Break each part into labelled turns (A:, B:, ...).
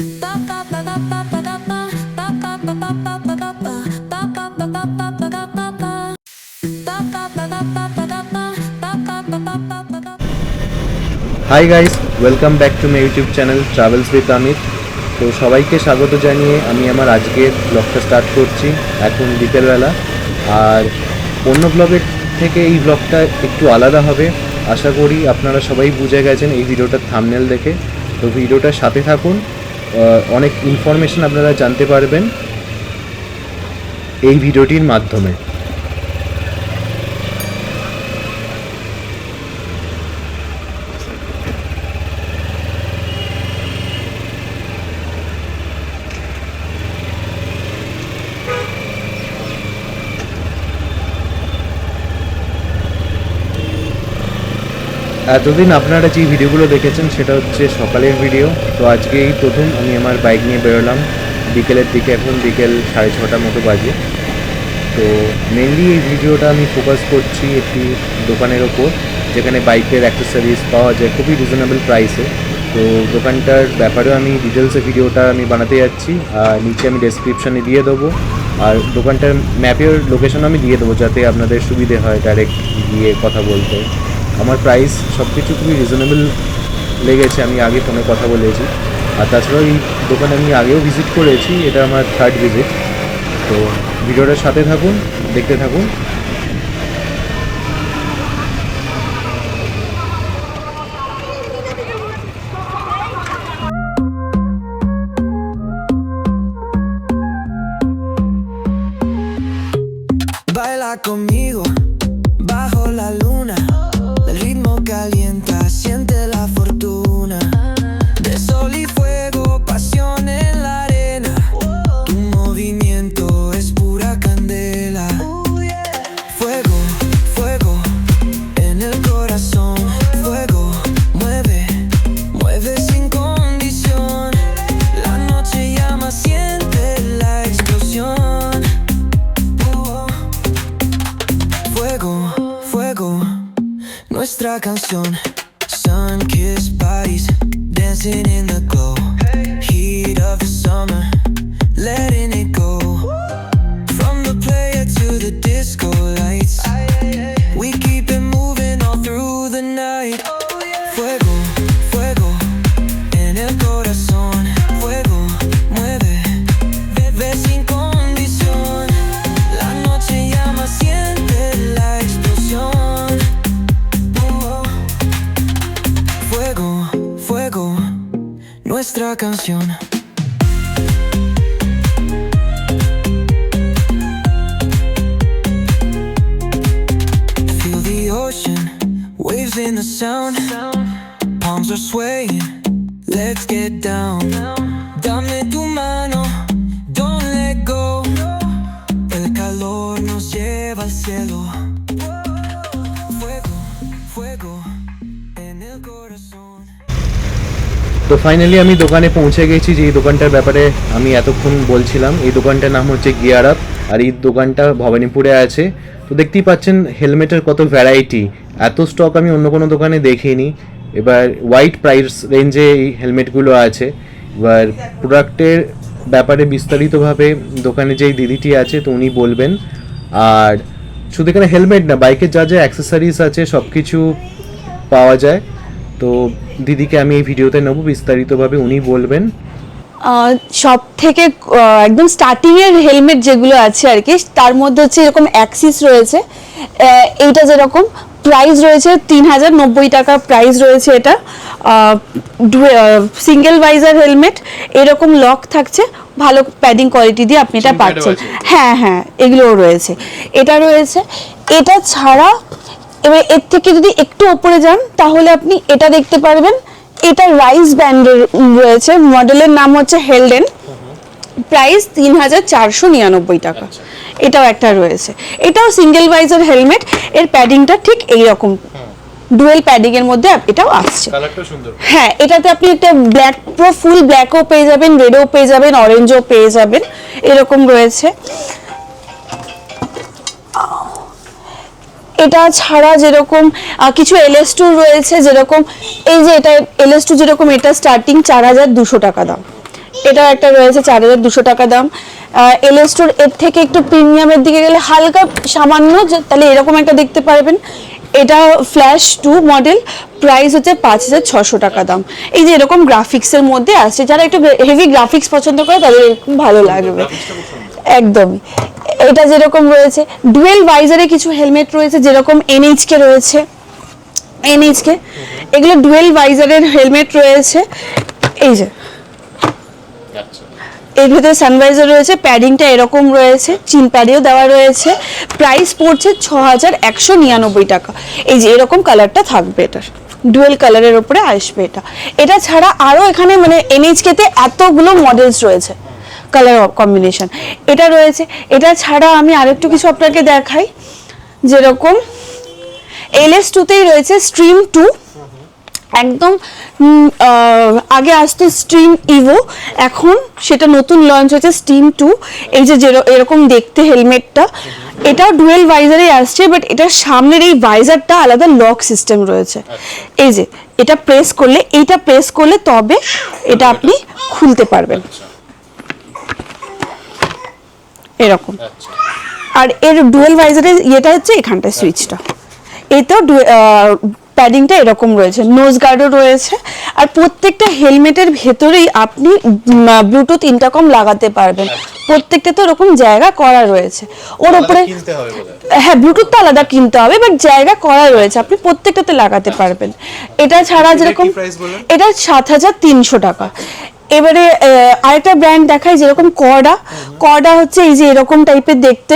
A: Hi guys, welcome back to my YouTube channel travels with Amit. তো সবাইকে স্বাগত জানিয়ে আমি আমার আজকের ব্লগটা স্টার্ট করছি এখন বিকেলবেলা। আর অন্য ব্লগের থেকে এই ব্লগটা একটু আলাদা হবে, আশা করি আপনারা সবাই বুঝে গেছেন এই ভিডিওটার থাম্বনেল দেখে। তো ভিডিওটার সাথে থাকুন, অনেক ইনফরমেশন আপনারা জানতে পারবেন এই ভিডিওটির মাধ্যমে। এতদিন আপনারা যে ভিডিওগুলো দেখেছেন সেটা হচ্ছে সকালের ভিডিও। তো আজকে এই প্রথম আমি আমার বাইক নিয়ে বেরোলাম বিকেলের দিকে, এখন বিকেল 6:30 মতো বাজে। তো মেনলি এই ভিডিওটা আমি ফোকাস করছি একটি দোকানের ওপর, যেখানে বাইকের অ্যাক্সেসরিজ পাওয়া যায় খুবই রিজনেবল প্রাইসে। তো দোকানটার ব্যাপারেও আমি ডিটেলসে ভিডিওটা আমি বানাতে যাচ্ছি, আর নিচে আমি ডেসক্রিপশানে দিয়ে দেবো, আর দোকানটার ম্যাপের লোকেশন আমি দিয়ে দেবো যাতে আপনাদের সুবিধে হয় ডাইরেক্ট গিয়ে কথা বলতে। আমার প্রাইস সব কিছু খুবই রিজনেবল লেগেছে, আমি আগে ফোনে কথা বলেছি। আর তাছাড়াও এই দোকানে আমি আগেও ভিজিট করেছি, এটা আমার 3rd ভিজিট। তো ভিডিওটার সাথে থাকুন, দেখতে থাকুন।
B: Baila conmigo bajo la luna, el ritmo calienta, siente la fortuna de sol y fuego, pasión en la arena, tu movimiento es pura candela, fuego, fuego en el corazón, fuego, mueve, mueve sin condición, la noche llama, siente la explosión. Fuego, fuego, nuestra canción. Sun-kissed bodies dancing in the glow. Heat of the summer, letting it go. From the player to the disco lights, we keep it moving all through the night. Fuego, fuego, en el corazón. Fuego, mueve, bebe sin condición. La noche llama, siente la explosión. Fuego, fuego, nuestra canción. Feel the ocean, waves in the sound. Palms are swaying, let's get down. Dame tu mano, don't let go. El calor nos lleva al cielo. Fuego, fuego en el corazón.
A: তো finally আমি দোকানে পৌঁছে গেছি, যে এই দোকানটার ব্যাপারে আমি এতক্ষণ বলছিলাম। এই দোকানটার নাম হচ্ছে গিয়ার আপ, আর এই দোকানটা ভবানীপুরে আছে। তো দেখতেই পাচ্ছেন হেলমেটের কত ভ্যারাইটি, এত স্টক আমি অন্য কোনো দোকানে দেখিনি। এবার ওয়াইড প্রাইস রেঞ্জে এই হেলমেটগুলো আছে। এবার প্রোডাক্টের ব্যাপারে বিস্তারিতভাবে দোকানে যেই দিদিটি আছে তো উনি বলবেন। আর শুধু এখানে হেলমেট না, বাইকের যা যা অ্যাক্সেসরিজ আছে সব কিছু পাওয়া যায়। তো দিদিকে আমি এই ভিডিওতে নেব বিস্তারিতভাবে, উনি বলবেন।
C: সব থেকে একদম স্টার্টিং এর হেলমেট যেগুলো আছে আর কি, তার মধ্যে হচ্ছে এরকম অ্যাক্সিস রয়েছে। এইটা যেরকম প্রাইস রয়েছে 3090 টাকা প্রাইস রয়েছে। এটা সিঙ্গেল ভাইজার হেলমেট, এরকম লক থাকছে, ভালো প্যাডিং কোয়ালিটি দিয়ে আপনি এটা পাচ্ছেন। হ্যাঁ হ্যাঁ, এগুলোও রয়েছে, এটা রয়েছে। এটা ছাড়া এবার এর থেকে যদি একটু উপরে যান তাহলে আপনি এটা দেখতে পারবেন। এটা রাইস ব্যান্ডের রয়েছে, মডেলের নাম হচ্ছে হেলডেন, প্রাইস 3499 টাকা। এটাও একটা রয়েছে, এটাও সিঙ্গেল ভাইজার হেলমেট। এর প্যাডিংটা ঠিক এইরকম ডুয়েল প্যাডিং এর মধ্যে এটাও আসছে।
A: কালারটা সুন্দর।
C: হ্যাঁ, এটাতে আপনি একটা ব্ল্যাক, পুরো ফুল ব্ল্যাকও পেয়ে যাবেন, রেডও পেয়ে যাবেন, অরেঞ্জও পেয়ে যাবেন, এরকম রয়েছে। এটা ছাড়া যেরকম কিছু LS2 রয়েছে, যেরকম এই যে এটা LS2 যেরকম, এটা স্টার্টিং 4200 টাকা দাম। এটা একটা রয়েছে 4200 টাকা দাম। এলএ স্টোর এর থেকে একটু প্রিমিয়ামের দিকে গেলে হালকা সামান্য তাহলে এরকম একটা দেখতে পারবেন। এটা ফ্ল্যাশ 2 মডেল, প্রাইস হচ্ছে 5600 টাকা দাম। এই যে এরকম গ্রাফিক্সের মধ্যে আসছে, যারা একটু হেভি গ্রাফিক্স পছন্দ করে তাদের এরকম ভালো লাগবে একদমই। এটা যেরকম রয়েছে ডুয়েল ভাইজারে কিছু হেলমেট রয়েছে, যেরকম এনএইচকে রয়েছে, এনএইচকে এগুলো ডুয়েল ভাইজারের হেলমেট রয়েছে। এই যে এর ভেতরে সানভাইজার রয়েছে, প্যাডিংটা এরকম রয়েছে, চিন প্যাডিও দেওয়া রয়েছে। প্রাইস পড়ছে 6199 টাকা। এই যে এরকম কালারটা থাকবে, এটার ডুয়েল কালারের উপরে আসবে এটা। এটা ছাড়া আরও এখানে মানে এনএইচকেতে এতগুলো মডেলস রয়েছে কালার কম্বিনেশন এটা রয়েছে। এটা ছাড়া আমি আরেকটু কিছু আপনাকে দেখাই, যেরকম LS2তেই রয়েছে স্ট্রিম 2, একদম আগে আসতো স্ট্রিম ইভো, এখন সেটা নতুন লঞ্চ হয়েছে স্ট্রিম 2। এই যে এরকম দেখতে হেলমেটটা, এটাও ডুয়েল ভাইজারে আসছে, বাট এটার সামনের এই ভাইজারটা আলাদা লক সিস্টেম রয়েছে। এই যে এটা প্রেস করলে, এইটা প্রেস করলে তবে এটা আপনি খুলতে পারবেন এরকম। আর এর ডুয়েল ভাইজারের ইয়েটা হচ্ছে এখানটায় সুইচটা, এতেও প্যাডিংটা এরকম রয়েছে, নোজ গার্ডও রয়েছে। আর প্রত্যেকটা হেলমেটের ভেতরেই আপনি ব্লুটুথ ইন্টারকম লাগাতে পারবেন, প্রত্যেকটা তো এরকম জায়গা করা রয়েছে। ওর উপরে হ্যাঁ ব্লুটুথটা আলাদা কিনতে হবে, বাট জায়গা করা রয়েছে, আপনি প্রত্যেকটাতে লাগাতে পারবেন। এটা ছাড়া যেরকম এটা 7300 টাকা। এবারে আরেকটা ব্র্যান্ড দেখাই, যেরকম কর্ডা হচ্ছে এই যে এরকম টাইপের দেখতে,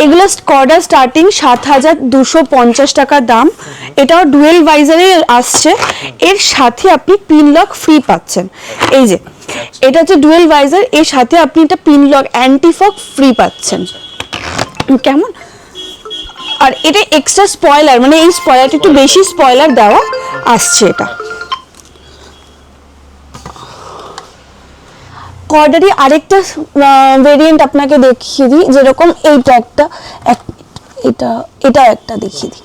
C: এগুলো কর্ডা স্টার্টিং 7250 টাকা দাম। এটাও ডুয়েল ভাইজারে আসছে, এর সাথে আপনি পিন লক ফ্রি পাচ্ছেন। এই যে এটা হচ্ছে ডুয়েল ভাইজার, এর সাথে আপনি এটা pin lock anti fog free পাচ্ছেন। কেমন? আর এটা এক্সট্রা স্পয়লার, মানে এই স্পয়লারটা একটু বেশি স্পয়লার দেওয়া আসছে। এটা কর্ডারই আরেকটা ভেরিয়েন্ট আপনাকে দেখিয়ে দিই, যেরকম এইটা একটা, এটা একটা দেখিয়ে দিই।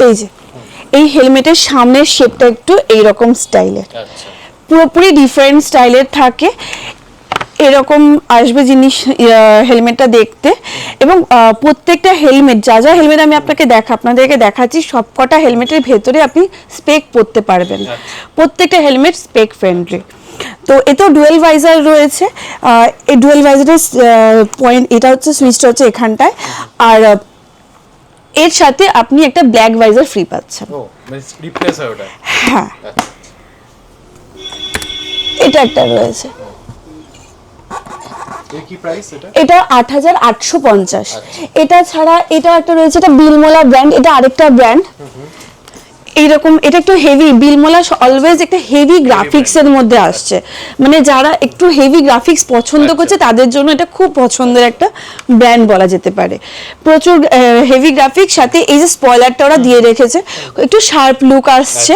C: এই যে এই হেলমেটের সামনের শেপটা একটু এইরকম স্টাইলের, পুরোপুরি ডিফারেন্ট স্টাইলের থাকে, এরকম আসবে জিনিস হেলমেটটা দেখতে। এবং প্রত্যেকটা হেলমেট, যা যা হেলমেট আমি আপনাদেরকে দেখাচ্ছি, সবকটা হেলমেটের ভেতরে আপনি স্পেক পরতে পারবেন, প্রত্যেকটা হেলমেট স্পেক ফ্রেন্ডলি। তো এতেও ডুয়েল ভাইজার রয়েছে। এই ডুয়েল ভাইজারের পয়েন্ট এটা হচ্ছে, সুইচটা হচ্ছে এখানটায়, আর এর সাথে আপনি একটা ব্ল্যাক ভাইজার ফ্রি পাচ্ছেন। হ্যাঁ এটা একটা রয়েছে, এটা 8850। এটা ছাড়া এটা একটা রয়েছে, এটা বিলমোলা ব্র্যান্ড, এটা আরেকটা ব্র্যান্ড। এইরকম এটা একটু হেভি, বিলমোলা অলওয়েজ একটা হেভি গ্রাফিক্স এর মধ্যে আসছে, মানে যারা একটু হেভি গ্রাফিক্স পছন্দ করছে তাদের জন্য এটা খুব পছন্দের একটা ব্র্যান্ড বলা যেতে পারে। প্রচুর হেভি গ্রাফিক্স, সাথে এই যে স্পয়লারটা ওরা দিয়ে রেখেছে, একটু শার্প লুক আসছে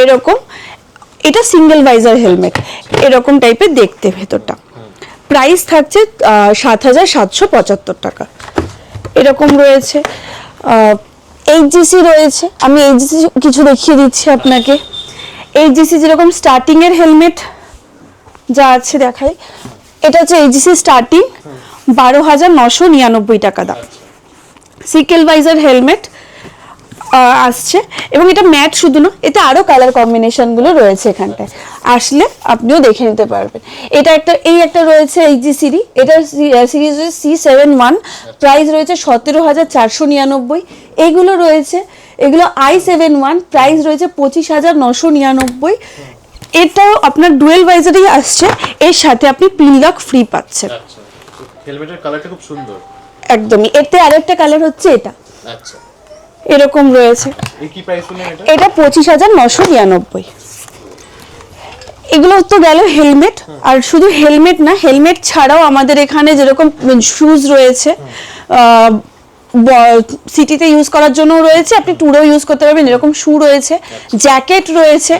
C: এরকম। এটা সিঙ্গেল ভাইজার হেলমেট, এরকম টাইপের দেখতে ভেতরটা। প্রাইস থাকছে 7775 টাকা। এরকম রয়েছে এইচজিসি রয়েছে, আমি এইচজিসি কিছু দেখিয়ে দিচ্ছি আপনাকে। এইচজিসি যেরকম স্টার্টিং এর হেলমেট যা আছে দেখাই, এটা হচ্ছে এইচজিসি স্টার্টিং 12999 টাকা দাম। সিকেল ভাইজার হেলমেট আসছে, এবং এটা ম্যাট শুধু না, এতে আরো কালার কম্বিনেশন গুলো রয়েছে, এখানটায় আসলে আপনিও দেখে নিতে পারবেন। এটা একটা, এই একটা রয়েছে এইচজিসি, এটা সিরিজ C71, প্রাইস রয়েছে 17499। এইগুলো রয়েছে, এগুলো i71, প্রাইস রয়েছে 25999। এটাও আপনার ডুয়েল ভাইজারই আসছে, এর সাথে আপনি পিন লক ফ্রি পাচ্ছেন।
A: আচ্ছা, হেলমেটের কালারটা খুব সুন্দর
C: একদমই। এতে আরেকটা কালার হচ্ছে এটা,
A: আচ্ছা
C: এরকম রয়েছে।
A: কি প্রাইস বললেন এটা?
C: এটা 25999। এগুলো তো গেল হেলমেট। আর শুধু হেলমেট না, হেলমেট ছাড়াও আমাদের এখানে যেরকম শুজ রয়েছে, সিটিতে ইউজ করার জন্য রয়েছে, আপনি ট্যুরেও ইউজ করতে পারবেন, এরকম শু রয়েছে, জ্যাকেট রয়েছে।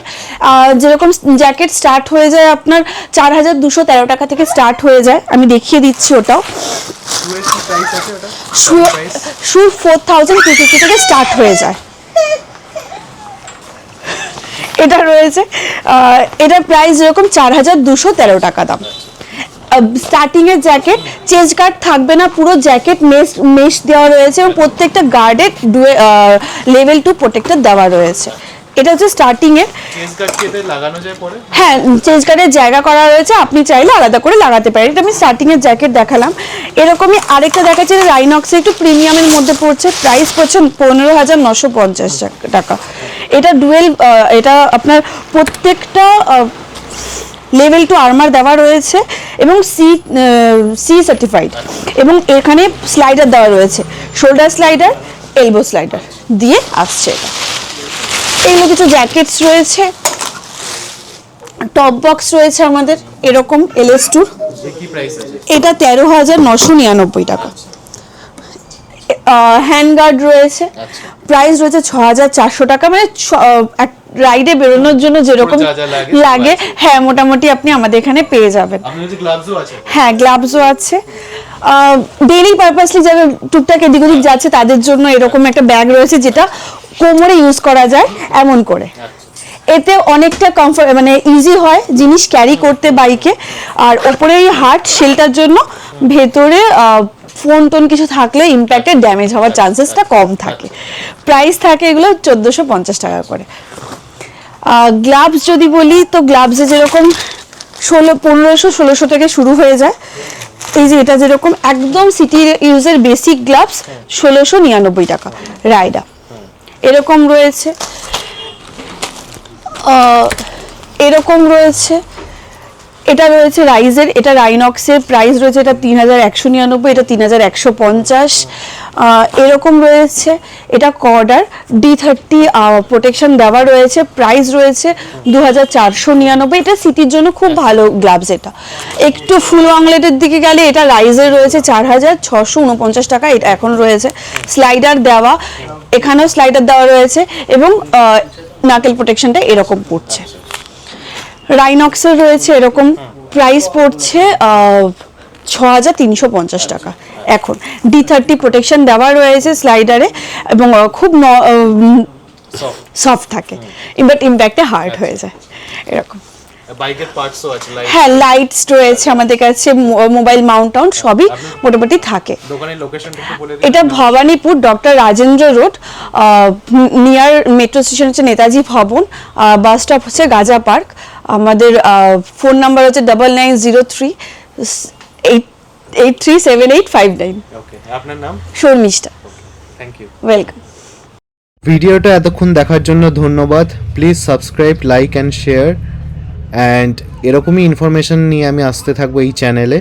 C: যেরকম জ্যাকেট স্টার্ট হয়ে যায় আপনার 4213 টাকা থেকে স্টার্ট হয়ে যায়, আমি দেখিয়ে দিচ্ছি ওটাও। শু 4250 থেকে স্টার্ট হয়ে যায়। এটা রয়েছে, এটার প্রাইস যেরকম 4213 টাকা দাম। স্টার্টিং এর জ্যাকেট, চেস্ট গার্ড থাকবে না, পুরো জ্যাকেট মেশ দেওয়া রয়েছে এবং প্রত্যেকটা গার্ডে লেভেল 2 প্রোটেক্টর দেওয়া রয়েছে। এটা হচ্ছে স্টার্টিং এর।
D: চেস্ট গার্ড কি এতে লাগানো যায় পরে?
C: হ্যাঁ, চেস্ট গার্ডের জায়গা করা রয়েছে, আপনি চাইলে আলাদা করে লাগাতে পারেন। এটা আমি স্টার্টিং এর জ্যাকেট দেখালাম। এরকমই আরেকটা দেখাচ্ছি, রাইনক্সে একটু প্রিমিয়ামের মধ্যে পড়ছে, প্রাইস পড়ছে 15,950 টাকা। এটা ডুয়েল, এটা আপনার প্রত্যেকটা লেভেল 2 আর্মার দেওয়া রয়েছে এবং সি সার্টিফাইড, এবং এখানে স্লাইডার দেওয়া রয়েছে, শোল্ডার স্লাইডার, এলবো স্লাইডার দিয়ে আসছে এটা। এগুলো কিছু জ্যাকেটস রয়েছে, টপ বক্স রয়েছে আমাদের এরকম LS2,
D: কি প্রাইস আছে?
C: এটা 13,999 টাকা। হ্যান্ড গার্ড রয়েছে, প্রাইস রয়েছে 6,400 টাকা। মানে রাইডে বেরোনোর জন্য যেরকম
D: যা যা
C: লাগে, হ্যাঁ মোটামুটি আপনি আমাদের এখানে পেয়ে যাবেন।
D: আপনার যে গ্লাভসও আছে?
C: হ্যাঁ, গ্লাভসও আছে। ডেইলি পারপাসলি যারা টুকটাক এদিক ওদিক যাচ্ছে তাদের জন্য এরকম একটা ব্যাগ রয়েছে, যেটা কোমরে ইউজ করা যায় এমন করে। এতে অনেকটা কমফর্ট, মানে ইজি হয় জিনিস ক্যারি করতে বাইকে। আর ওপরে এই হার্ট শেলটার জন্য ভেতরে ফোন টোন কিছু থাকলে ইম্প্যাক্টের ড্যামেজ হওয়ার চান্সেসটা কম থাকে। প্রাইস থাকে এগুলো 1450 টাকা করে। গ্লাভস যদি বলি, তো গ্লাভসে যেরকম 1500-1600 থেকে শুরু হয়ে যায়। এই যে এটা যেরকম একদম সিটি ইউজের বেসিক গ্লাভস 1699 টাকা রাইডা, এরকম রয়েছে। এরকম রয়েছে, এটা রয়েছে রাইজের, এটা রাইনক্সের, প্রাইস রয়েছে এটা 3199, এটা 3150। এরকম রয়েছে, এটা কর্ডার D30 প্রোটেকশন দেওয়া রয়েছে, প্রাইস রয়েছে 2499। এটা সিটির জন্য খুব ভালো গ্লাভস। এটা একটু ফুল আংলেটের দিকে গেলে এটা রাইজের রয়েছে 4649 টাকা, এটা এখন রয়েছে। স্লাইডার দেওয়া, এখানেও স্লাইডার দেওয়া রয়েছে এবং নাকেল প্রোটেকশনটা এরকম পড়ছে। রাইনক্সের রয়েছে এরকম, প্রাইস পড়ছে 6350 টাকা। এখন D30 প্রোটেকশন দেওয়া রয়েছে স্লাইডারে এবং খুব সফট থাকে, বাট ইম্প্যাক্টে হার্ড হয়ে যায় এরকম।
D: বাইকের পার্টসও আছে?
C: হ্যাঁ, লাইটস রয়েছে আমাদের কাছে, মোবাইল মাউন্ট টাউন সবই মোটামুটি থাকে।
D: দোকানের লোকেশনটা একটু বলে দিন।
C: এটা Bhawanipur, doctor Rajendra road, near metro station হচ্ছে নেতাজি ভবন, বাস স্টপ হচ্ছে গাজা পার্ক। আমাদের ফোন নাম্বার হচ্ছে 9903837859।
D: ওকে, আপনার নাম?
C: শর্মিষ্ঠা।
D: Thank you.
C: ওয়েলকাম।
A: ভিডিওটা এতক্ষণ দেখার জন্য ধন্যবাদ। Please subscribe, like and share, and এরকমই ইনফরমেশন নিয়ে আমি আসতে থাকবো এই চ্যানেলে।